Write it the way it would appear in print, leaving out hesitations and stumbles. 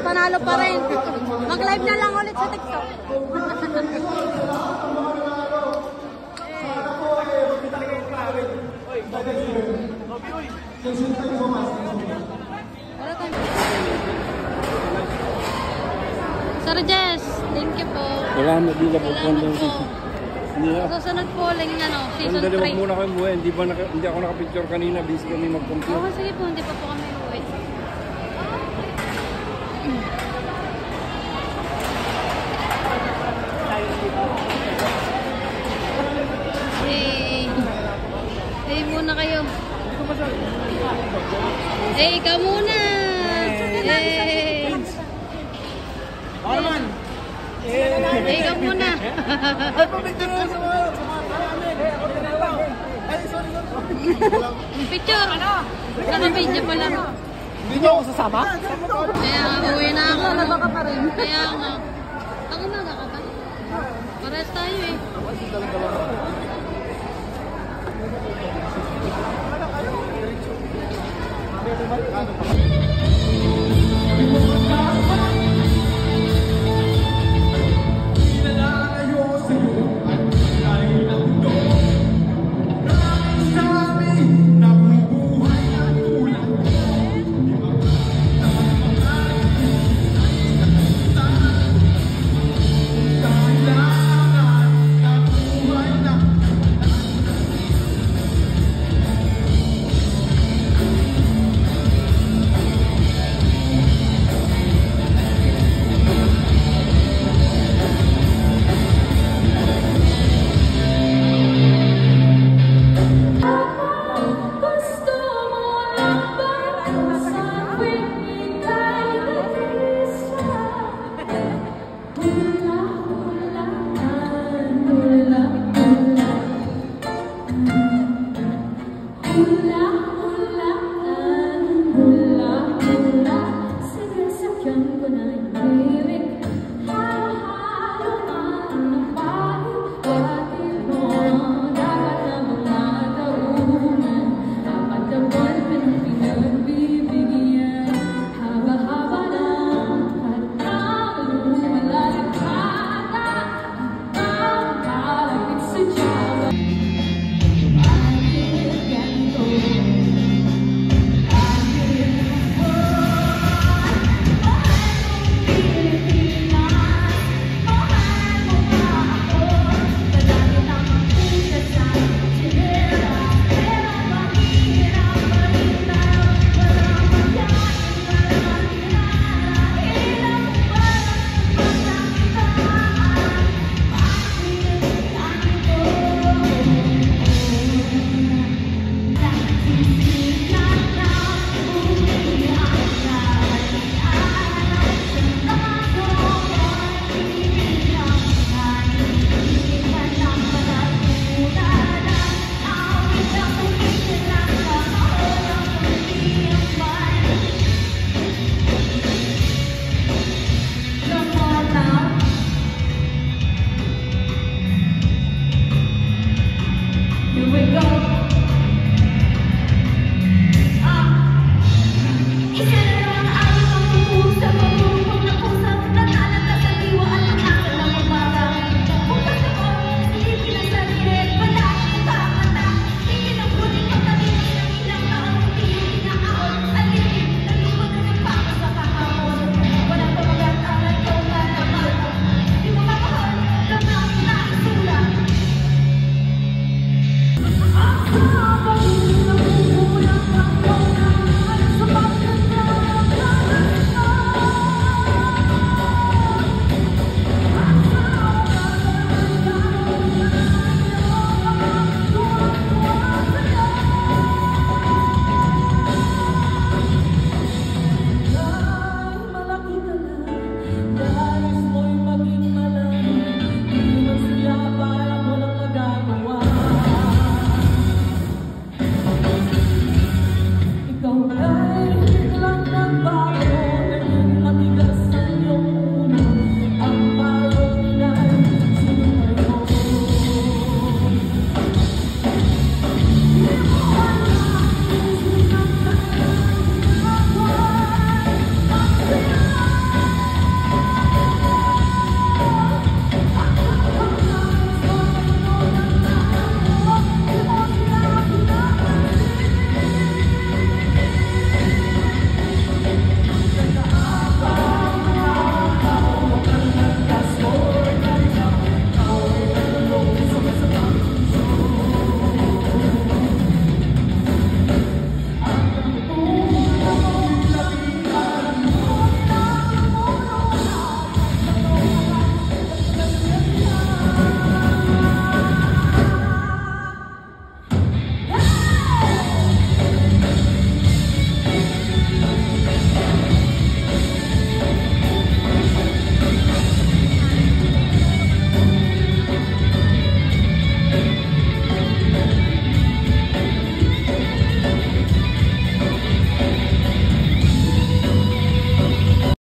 panalo pa rin. Mag-live na lang ulit sa TikTok. Sir Jess, thank you po. Salamat din po. Susunod po uling season 3. Huwag muna kayo buhay. Hindi ako nakapicture kanina. Busy kami mag-compute. Oo, sige po. Hindi pa po kami uwi. Hey muna kayo. Hey, ikaw muna. Hey. Arman. Hey, ikaw muna. Ay, pabigyan mo sa mga ay, sorry. Picture. Naka-video pa lang. Hindi niyo ako sasama? Kaya uwi na ako. Kaya nga. Ako na ka ba? Pares tayo eh. Ano?